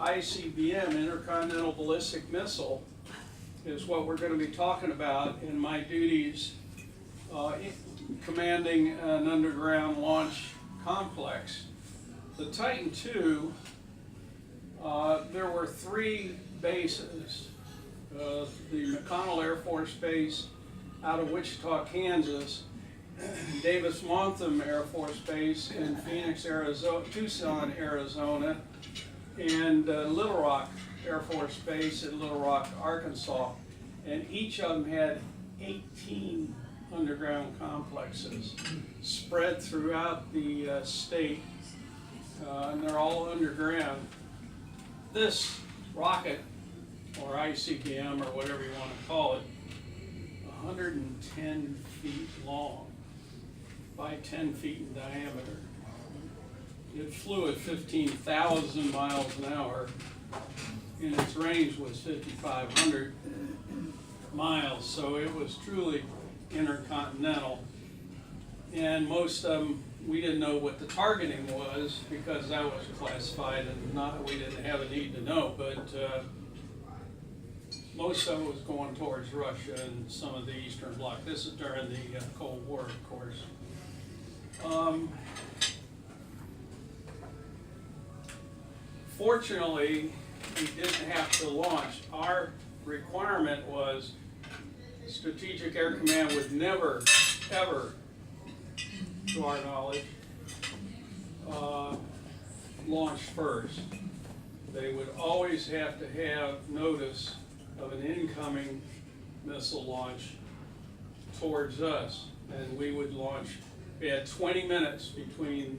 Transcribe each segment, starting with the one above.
ICBM, Intercontinental Ballistic Missile, is what we're going to be talking about in my duties commanding an underground launch complex. The Titan II, there were 3 bases. The McConnell Air Force Base out of Wichita, Kansas, Davis-Monthan Air Force Base in Phoenix, Arizona, Tucson, Arizona, and Little Rock Air Force Base in Little Rock, Arkansas. And each of them had 18 underground complexes spread throughout the state, and they're all underground. This rocket, or ICBM, or whatever you want to call it, 110 feet long by 10 feet in diameter. It flew at 15,000 miles an hour, and its range was 5,500 miles, so it was truly intercontinental. And most of them, we didn't know what the targeting was because that was classified and we didn't have a need to know, but most of it was going towards Russia and some of the Eastern Bloc. This is during the Cold War, of course. Fortunately, we didn't have to launch. Our requirement was Strategic Air Command would never, ever, to our knowledge, launch first. They would always have to have notice of an incoming missile launch towards us, and we would launch. We had 20 minutes between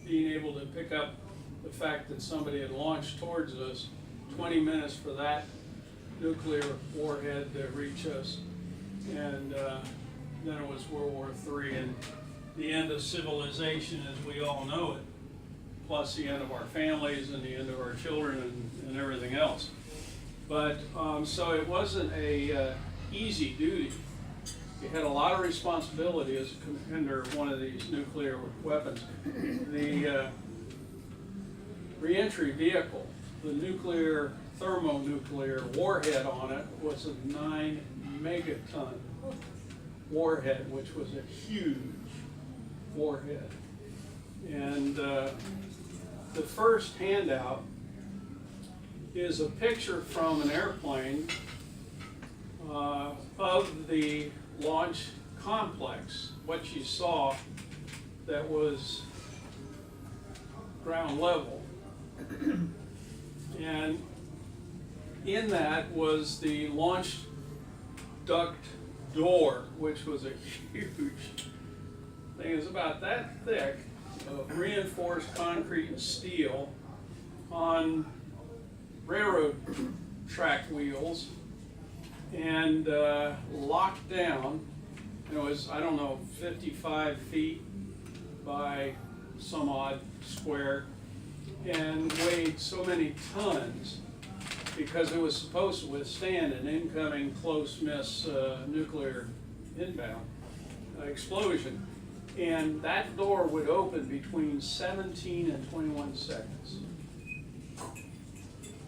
being able to pick up the fact that somebody had launched towards us, 20 minutes for that nuclear warhead to reach us, and then it was World War III and the end of civilization as we all know it, plus the end of our families and the end of our children and everything else. But so it wasn't a easy duty. You had a lot of responsibility as a commander of one of these nuclear weapons. The reentry vehicle, the thermonuclear warhead on it was a 9 megaton warhead, which was a huge warhead. And the first handout is a picture from an airplane of the launch complex, what you saw that was ground level. And in that was the launch duct door, which was a huge thing. It was about that thick of reinforced concrete and steel on railroad track wheels and locked down. It was, I don't know, 55 feet by some odd square, and weighed so many tons because it was supposed to withstand an incoming close miss nuclear inbound explosion. And that door would open between 17 and 21 seconds.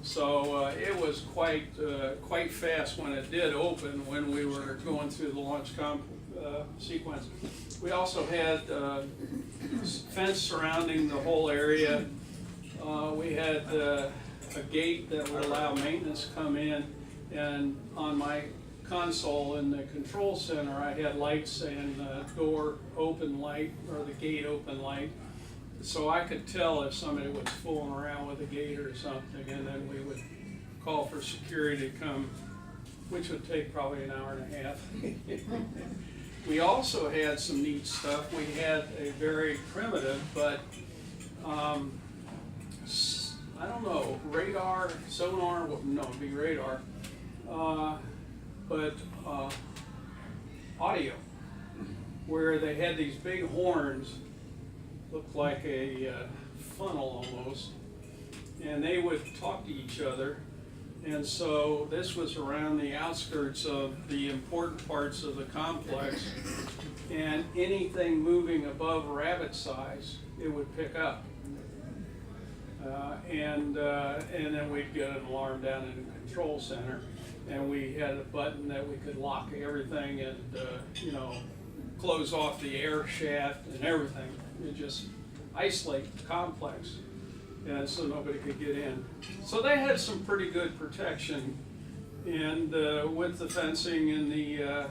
So it was quite fast when it did open, when we were going through the launch sequence. We also had fence surrounding the whole area. We had a gate that would allow maintenance to come in, and on my console in the control center I had lights saying door open light or the gate open light, so I could tell if somebody was fooling around with the gate or something, and then we would call for security to come, which would take probably an hour and a half. We also had some neat stuff. We had a very primitive, but I don't know, radar, sonar, no, it'd be radar, but audio, where they had these big horns, looked like a funnel almost, and they would talk to each other. And so this was around the outskirts of the important parts of the complex, and anything moving above rabbit size, it would pick up. And then then we'd get an alarm down in the control center, and we had a button that we could lock everything and, you know, close off the air shaft and everything. And just isolate the complex, and so nobody could get in. So they had some pretty good protection, and with the fencing and the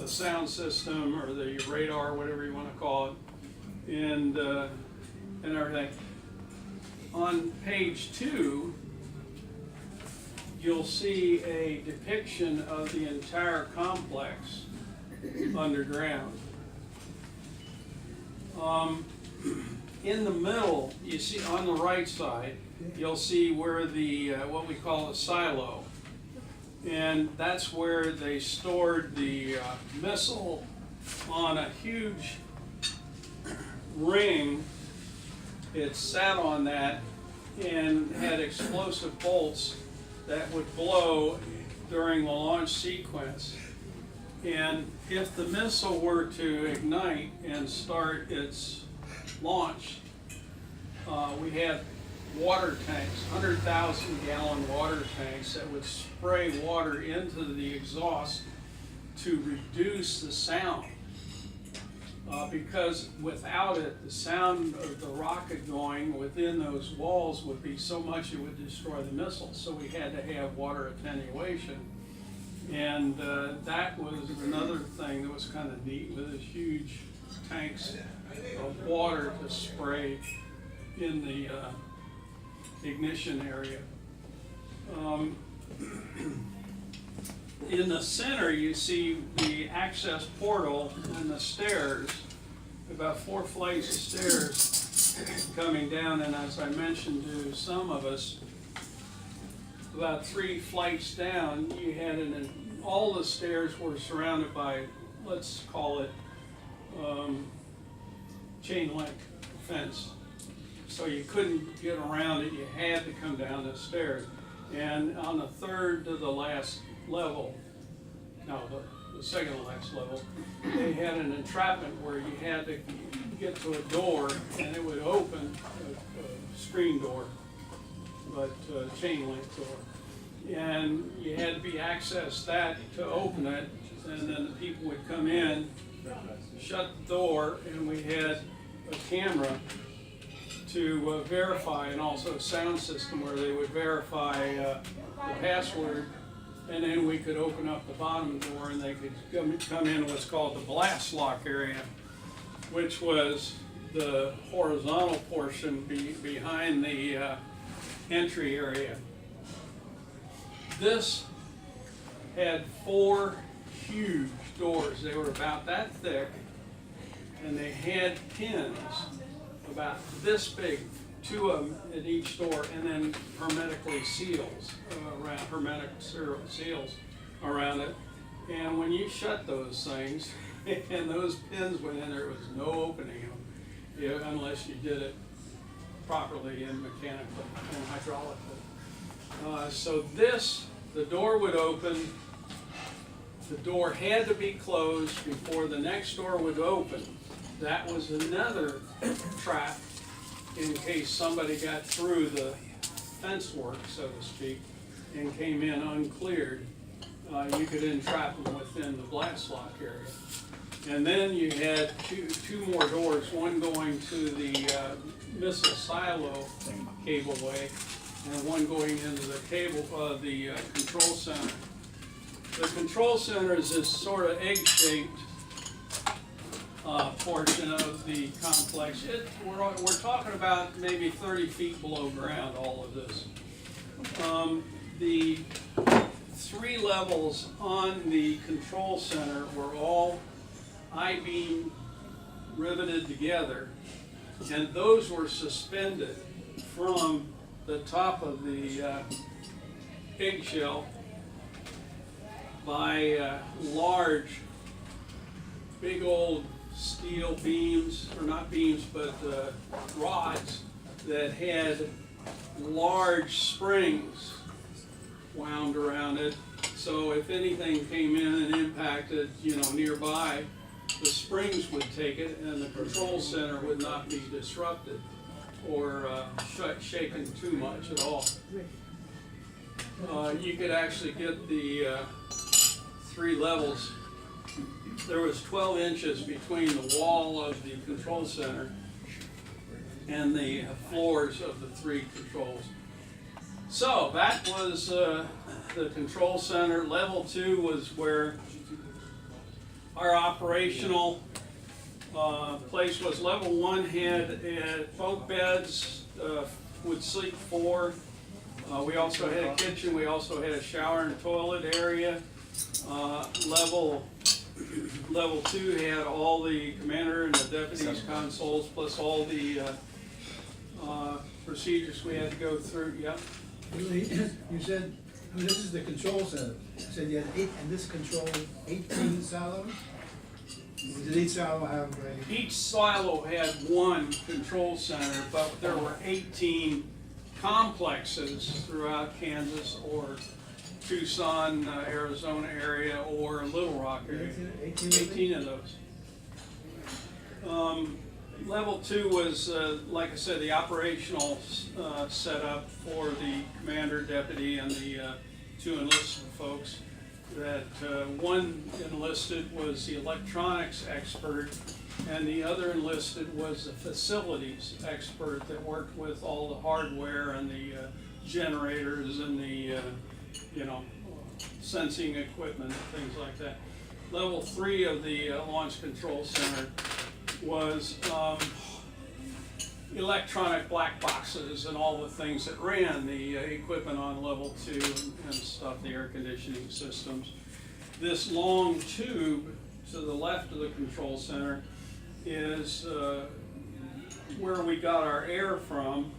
sound system or the radar, whatever you want to call it, and everything. On page 2, you'll see a depiction of the entire complex underground. In the middle, you see on the right side, you'll see where the what we call a silo, and that's where they stored the missile on a huge ring. It sat on that and had explosive bolts that would blow during the launch sequence. And if the missile were to ignite and start its launch, we had water tanks, 100,000 gallon water tanks that would spray water into the exhaust to reduce the sound. Because without it, the sound of the rocket going within those walls would be so much it would destroy the missile. So we had to have water attenuation. And that was another thing that was kind of neat, with these huge tanks of water to spray in the ignition area. In the center, you see the access portal and the stairs, about 4 flights of stairs coming down, and as I mentioned to some of us, about 3 flights down, you had all the stairs were surrounded by, let's call it, chain link fence. So you couldn't get around it, you had to come down the stairs. And on the third to the last level, no, the second to last level, they had an entrapment where you had to get to a door and it would open, a screen door, but chain link door. And you had to be accessed that to open it, and then the people would come in, shut the door, and we had a camera to verify, and also a sound system where they would verify the password, and then we could open up the bottom door and they could come in what's called the blast lock area, which was the horizontal portion behind the entry area. This had 4 huge doors. They were about that thick, and they had pins about this big, 2 of them at each door, and then hermetic seals around it. And when you shut those things, and those pins went in, there was no opening them, unless you did it properly and mechanically and hydraulically. So the door would open. The door had to be closed before the next door would open. That was another trap in case somebody got through the fence work, so to speak, and came in uncleared. You could entrap them within the blast lock area. And then you had two more doors, one going to the missile silo cableway, and one going into the control center. The control center is this sort of egg-shaped portion of the complex. We're talking about maybe 30 feet below ground, all of this. The 3 levels on the control center were all I-beam riveted together, and those were suspended from the top of the eggshell by large, big old steel beams, or not beams, but rods that had large springs wound around it. So if anything came in and impacted, nearby, the springs would take it and the control center would not be disrupted. or shaken too much at all. You could actually get the 3 levels. There was 12 inches between the wall of the control center and the floors of the 3 controls. So that was the control center. Level 2 was where our operational place was. Level 1 had bunk beds, would sleep 4. We also had a kitchen. We also had a shower and toilet area. Level 2 had all the commander and the deputies' consoles, plus all the procedures we had to go through. Yeah. You said, I mean, this is the control center. You said you had 8, and this controlled 18 silos? Did each silo have a? Each silo had 1 control center, but there were 18 complexes throughout Kansas or Tucson, Arizona area, or Little Rock area. 18 of those. Level 2 was, like I said, the operational setup for the commander, deputy, and the 2 enlisted folks. That one enlisted was the electronics expert, and the other enlisted was the facilities expert that worked with all the hardware and the generators and the sensing equipment and things like that. Level 3 of the Launch Control Center was electronic black boxes and all the things that ran the equipment on level 2 and stuff, the air conditioning systems. This long tube to the left of the control center is where we got our air from,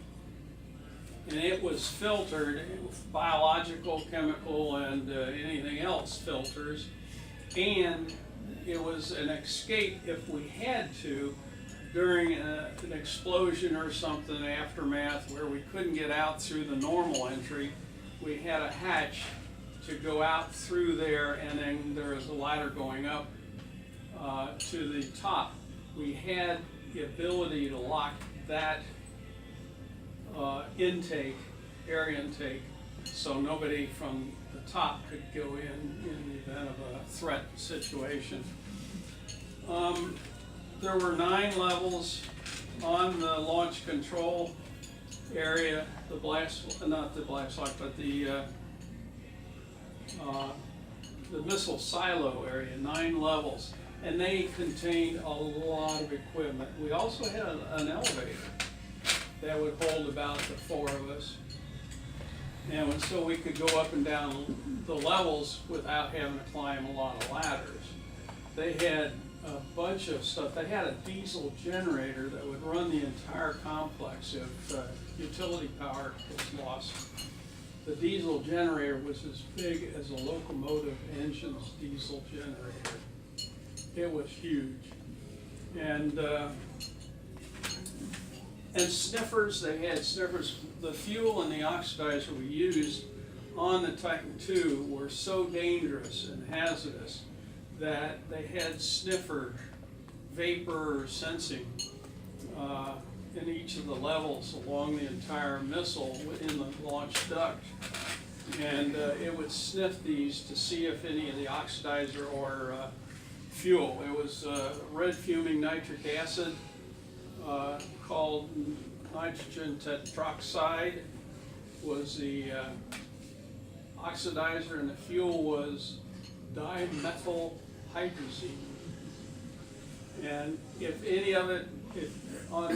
and it was filtered with biological, chemical, and anything else filters, and it was an escape if we had to during an explosion or something, aftermath, where we couldn't get out through the normal entry. We had a hatch to go out through there, and then there was a ladder going up to the top. We had the ability to lock that air intake, so nobody from the top could go in the event of a threat situation. There were 9 levels on the launch control area, not the blast lock, but the missile silo area, 9 levels, and they contained a lot of equipment. We also had an elevator that would hold about the 4 of us, and so we could go up and down the levels without having to climb a lot of ladders. They had a bunch of stuff. They had a diesel generator that would run the entire complex if utility power was lost. The diesel generator was as big as a locomotive engine's diesel generator. It was huge. And sniffers, they had sniffers. The fuel and the oxidizer we used on the Titan II were so dangerous and hazardous that they had sniffer vapor sensing in each of the levels along the entire missile in the launch duct. And it would sniff these to see if any of the oxidizer or fuel. It was red fuming nitric acid called nitrogen tetroxide was the oxidizer, and the fuel was dimethyl hydrazine. And if any of it, on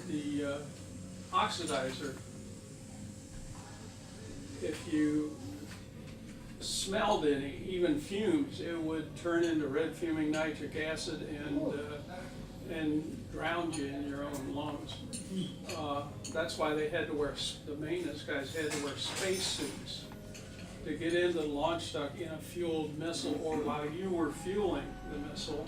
the oxidizer, if you smelled any, even fumes, it would turn into red fuming nitric acid and drown you in your own lungs. That's why they had to wear, the maintenance guys had to wear space suits to get into the launch duct in a fueled missile, or while you were fueling the missile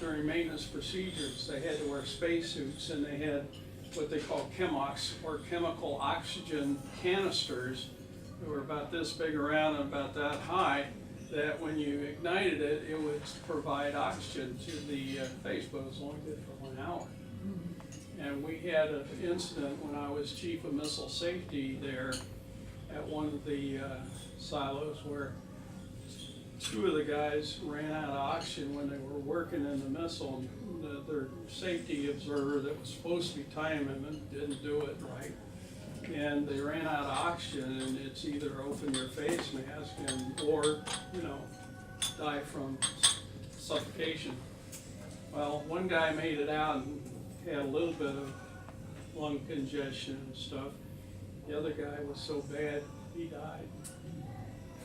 during maintenance procedures. They had to wear space suits, and they had what they call chemox, or chemical oxygen canisters, that were about this big around and about that high, that when you ignited it, it would provide oxygen to the face, but it was only good for 1 hour. And we had an incident when I was chief of missile safety there at one of the silos where two of the guys ran out of oxygen when they were working in the missile. And their safety observer that was supposed to be timing them didn't do it right. And they ran out of oxygen, and it's either open your face mask or, you know, die from suffocation. Well, one guy made it out and had a little bit of lung congestion and stuff. The other guy was so bad, he died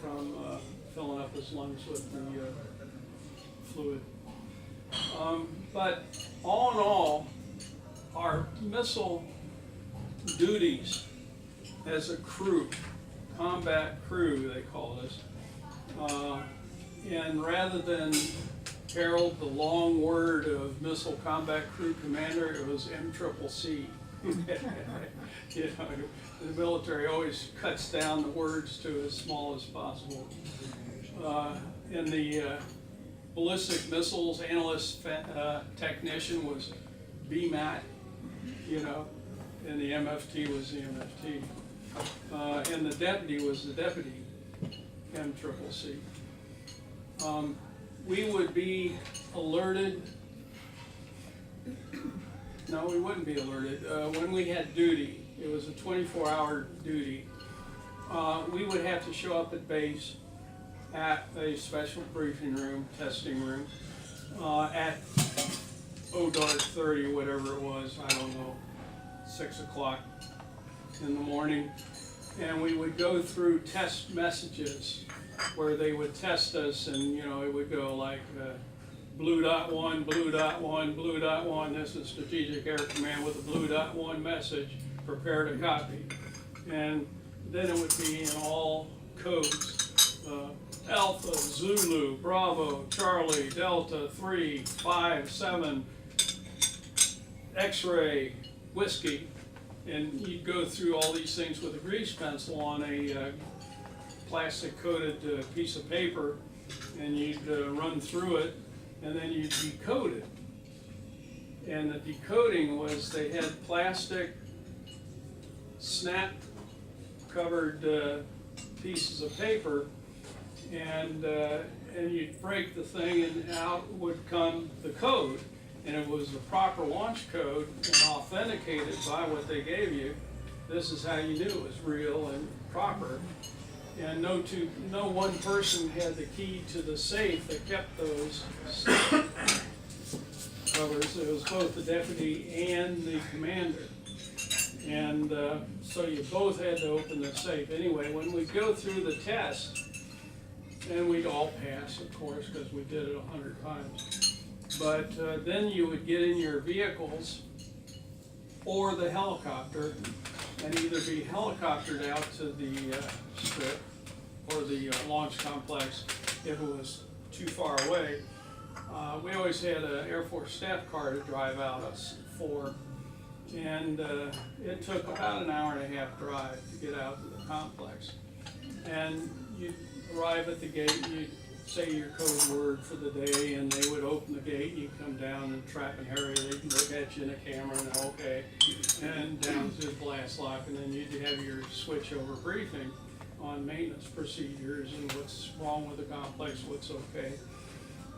from filling up his lungs with the fluid. But all in all, our missile duties as a crew, combat crew they call us, and rather than Harold, the long word of missile combat crew commander, it was MCCC. You know, the military always cuts down the words to as small as possible. And the ballistic missiles analyst technician was BMAT, you know, and the MFT was the MFT. And the deputy was the deputy MCCC. We would be alerted, no, we wouldn't be alerted. When we had duty, it was a 24-hour duty, we would have to show up at base at a special briefing room, testing room, at dark 30, whatever it was, I don't know, 6 o'clock in the morning. And we would go through test messages where they would test us, and you know, it would go like blue dot one, blue dot one, blue dot one. This is Strategic Air Command with a blue dot one message. Prepare to copy. And then it would be in all codes: Alpha, Zulu, Bravo, Charlie, Delta, 3, 5, 7, X-ray, whiskey, and you'd go through all these things with a grease pencil on a plastic coated piece of paper, and you'd run through it, and then you'd decode it. And the decoding was, they had plastic snap covered pieces of paper, and you'd break the thing, and out would come the code, and it was the proper launch code and authenticated by what they gave you. This is how you knew it was real and proper. And no one person had the key to the safe that kept those covers. It was both the deputy and the commander. And so you both had to open the safe. Anyway, when we go through the test, and we'd all pass, of course, because we did it 100 times. But then you would get in your vehicles or the helicopter and either be helicoptered out to the strip or the launch complex if it was too far away. We always had an Air Force staff car to drive out us for, and it took about an hour and a half drive to get out to the complex. And you'd arrive at the gate, you'd say your code word for the day, and they would open the gate, and you'd come down and Trap and Harry, they'd look at you in a camera and okay, and down to the blast lock, and then you'd have your switch over briefing on maintenance procedures and what's wrong with the complex, what's okay.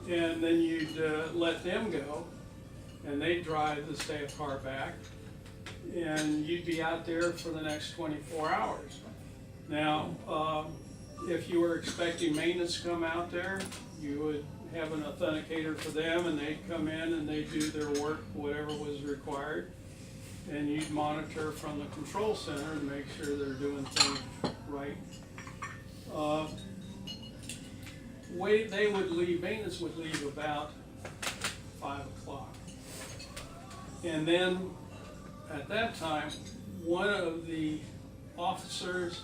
And then you'd let them go, and they'd drive the staff car back, and you'd be out there for the next 24 hours. Now, if you were expecting maintenance to come out there, you would have an authenticator for them, and they'd come in and they'd do their work, whatever was required, and you'd monitor from the control center and make sure they're doing things right. They would leave, maintenance would leave about 5 o'clock. And then at that time, one of the officers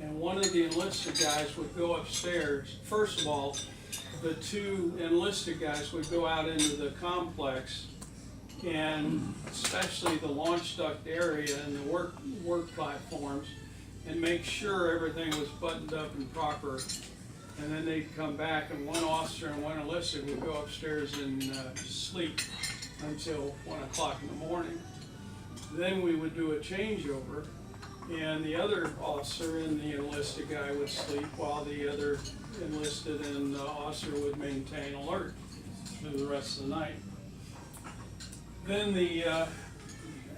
and one of the enlisted guys would go upstairs. First of all, the two enlisted guys would go out into the complex, and especially the launch duct area and the work platforms, and make sure everything was buttoned up and proper. And then they'd come back, and one officer and one enlisted would go upstairs and sleep until 1 o'clock in the morning. Then we would do a changeover, and the other officer and the enlisted guy would sleep while the other enlisted and officer would maintain alert through the rest of the night. Then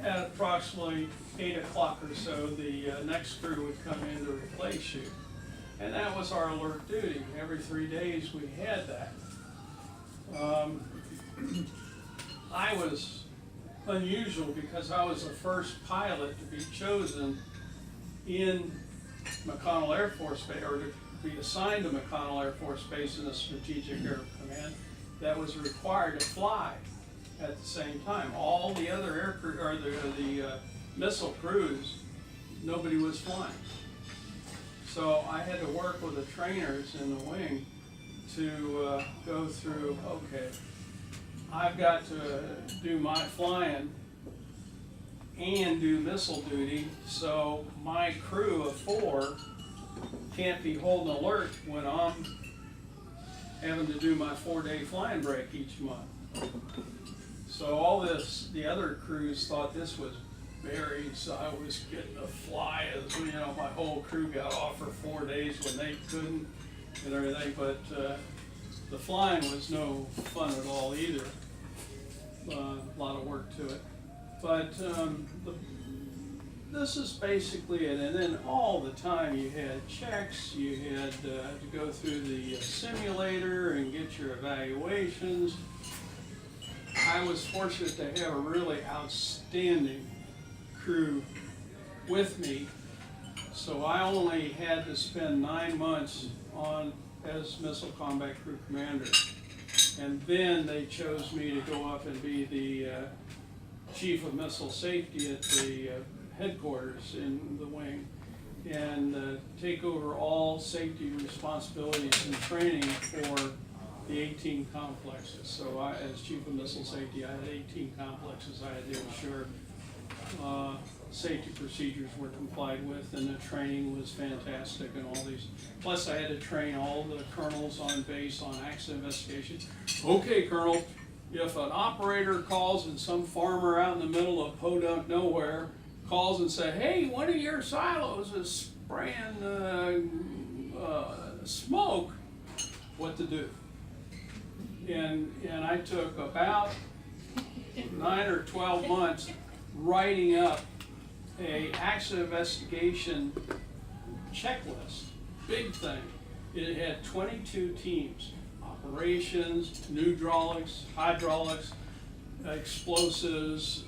at approximately 8 o'clock or so, the next crew would come in to replace you. And that was our alert duty. Every 3 days we had that. I was unusual because I was the first pilot to be chosen in McConnell Air Force Base, or to be assigned to McConnell Air Force Base in the Strategic Air Command, that was required to fly at the same time. All the other air crew, or the missile crews, nobody was flying. So I had to work with the trainers in the wing to go through, okay, I've got to do my flying and do missile duty, so my crew of 4 can't be holding alert when I'm having to do my 4-day flying break each month. So all this, the other crews thought this was buried, so I was getting to fly as, you know, my whole crew got off for 4 days when they couldn't and everything, but the flying was no fun at all either. A lot of work to it. But this is basically it. And then all the time you had checks, you had to go through the simulator and get your evaluations. I was fortunate to have a really outstanding crew with me, so I only had to spend 9 months on as Missile Combat Crew Commander. And then they chose me to go up and be the Chief of Missile Safety at the headquarters in the wing, and take over all safety responsibilities and training for the 18 complexes. So I, as Chief of Missile Safety, I had 18 complexes I had to ensure safety procedures were complied with, and the training was fantastic and all these. Plus I had to train all the colonels on base on accident investigation. Okay, Colonel, if an operator calls and some farmer out in the middle of podunk nowhere calls and said, hey, one of your silos is spraying smoke, what to do? And I took about 9 or 12 months writing up a accident investigation checklist, big thing. It had 22 teams, operations, hydraulics, explosives,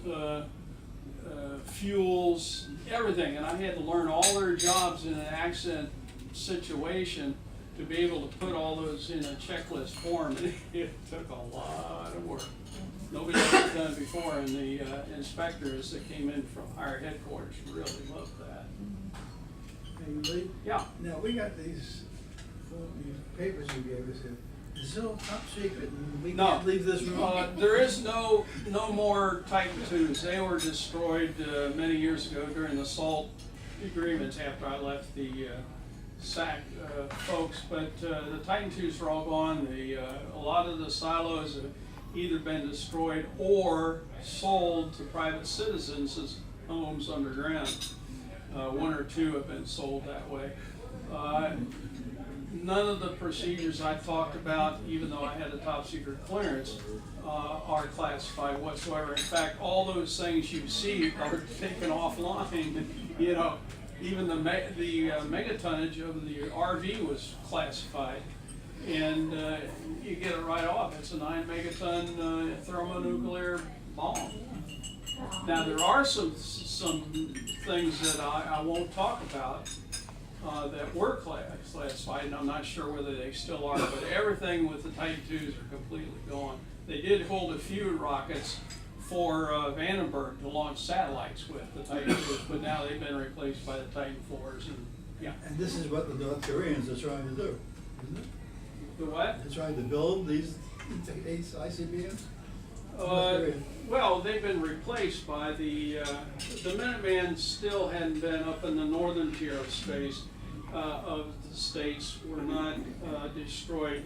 fuels, everything. And I had to learn all their jobs in an accident situation to be able to put all those in a checklist form. And it took a lot of work. Nobody had done it before, and the inspectors that came in from higher headquarters really loved that. Hey, Lee? Yeah. Now, we got these papers you gave us here. Is it all top secret and we can't leave this room? There is no more Titan IIs. They were destroyed many years ago during the SALT agreements after I left the SAC folks, but the Titan IIs are all gone. A lot of the silos have either been destroyed or sold to private citizens as homes underground. 1 or 2 have been sold that way. None of the procedures I talked about, even though I had a top secret clearance, are classified whatsoever. In fact, all those things you see are taken offline. You know, even the megatonnage of the RV was classified, and you get it right off. It's a 9 megaton thermonuclear bomb. Now there are some things that I won't talk about that were classified, and I'm not sure whether they still are, but everything with the Titan IIs are completely gone. They did hold a few rockets for Vandenberg to launch satellites with the Titan IIs, but now they've been replaced by the Titan IVs, and yeah. And this is what the North Koreans are trying to do, isn't it? The what? They're trying to build these ICBMs? Well, they've been replaced by the Minuteman still hadn't been up in the northern tier of space of the states, were not destroyed.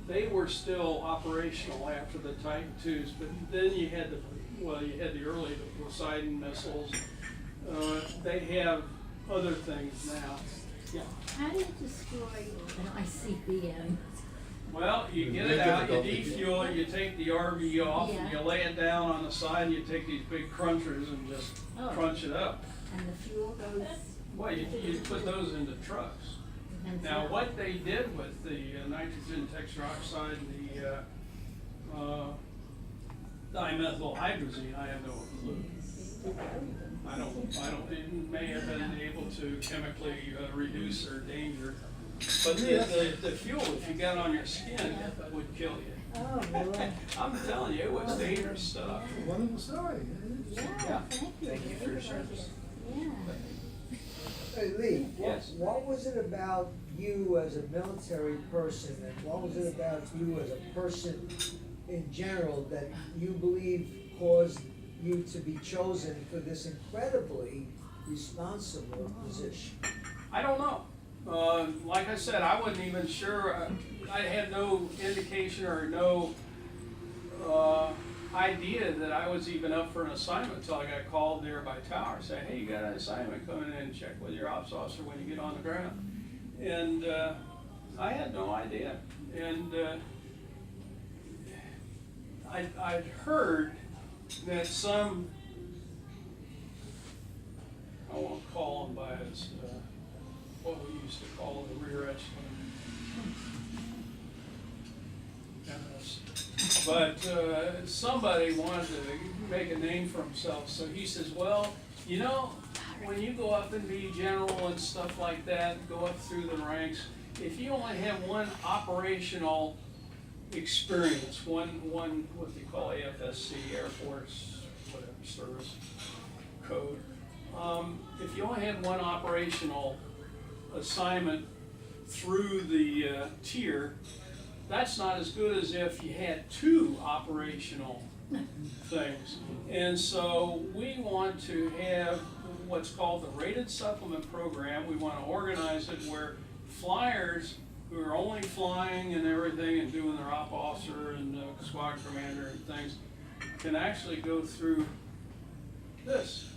They were still operational after the Titan IIs, but then you had the well, you had the early Poseidon missiles. They have other things now. Yeah. How do you destroy an ICBM? Well, you get it out, you defuel it, you take the RV off, and you Yeah. lay it down on the side, and you take these big crunchers and just Oh. crunch it up. And the fuel goes? Well, you put those into trucks. and Now, so- what they did with the nitrogen tetroxide and the dimethyl hydrazine, I have no clue. I don't, it may have been able to chemically reduce their danger. But the fuel, if you got on your skin, would kill you. Oh, Lord. I'm telling you, it was dangerous stuff. Wonderful story. Yeah, thank you. Thank you for your service. Yeah. Hey, Lee, Yes. what was it about you as a military person, and what was it about you as a person in general that you believe caused you to be chosen for this incredibly responsible position? I don't know. Like I said, I wasn't even sure, I had no indication or no, idea that I was even up for an assignment until I got called there by Tower, saying, hey, you got an assignment, come in and check with your ops officer when you get on the ground. And, I had no idea. And, I'd heard that some, I won't call him by his, what we used to call the rear echelon. But somebody wanted to make a name for himself, so he says, well, you know, when you go up and be general and stuff like that, go up through the ranks, if you only have one operational experience, one what they call AFSC, Air Force, whatever, service code, if you only have one operational assignment through the tier, that's not as good as if you had two operational things. And so we want to have what's called the rated supplement program. We want to organize it where flyers who are only flying and everything and doing their op officer and squad commander and things can actually go through this.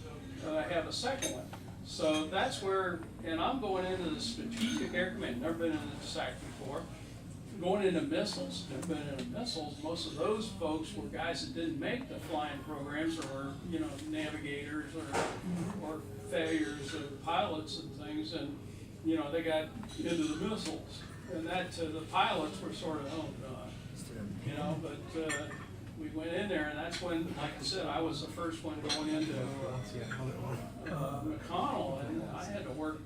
Have a second one. So that's where, and I'm going into the strategic air command, never been in the SAC before. Going into missiles, never been into missiles, most of those folks were guys that didn't make the flying programs or were, you know, navigators or failures of pilots and things, and, you know, they got into the missiles. And that, the pilots were sort of, oh God, you know, but, we went in there, and that's when, like I said, I was the first one going into McConnell, and I had to work,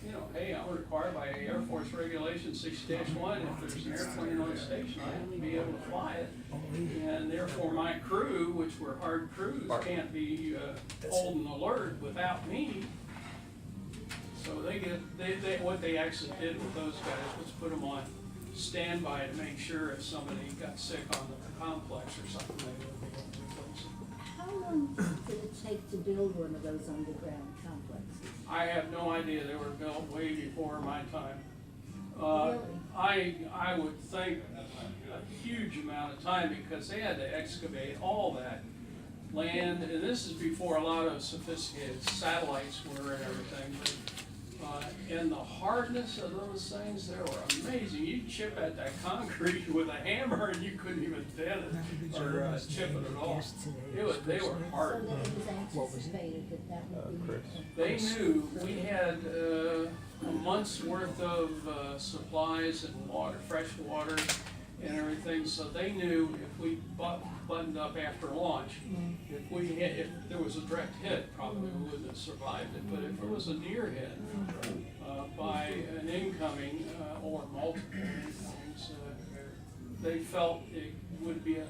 you know, hey, I'm required by Air Force Regulation 60-1, if there's an airplane on station, I have to be able to fly it. And therefore, my crew, which were hard crews, can't be holding alert without me. So what they actually did with those guys was put them on standby to make sure if somebody got sick on the complex or something, they would be able to replace them. How long did it take to build one of those underground complexes? I have no idea, they were built way before my time. Really? I would think a huge amount of time because they had to excavate all that land, and this is before a lot of sophisticated satellites were and everything. But, and the hardness of those things, they were amazing. You'd chip at that concrete with a hammer and you couldn't even dent it or chip it at all. They were So hard. that it was anticipated that that would be. They knew we had a month's worth of supplies and water, fresh water and everything, so they knew if we buttoned up after launch, if there was a direct hit, probably we wouldn't have survived it, but if it was a near hit by an incoming or multiple incomings, they felt it would be a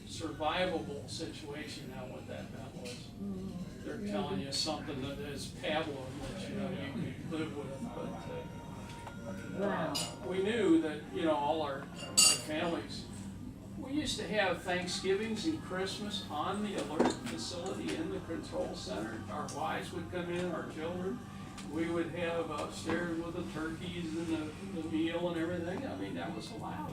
survivable situation. Now what that meant was, they're telling you something that is pablum that you know you can live with, but Wow. we knew that, you know, all our families, we used to have Thanksgivings and Christmas on the alert facility in the control center. Our wives would come in, our children. We would have upstairs with the turkeys and the meal and everything. I mean, that was allowed.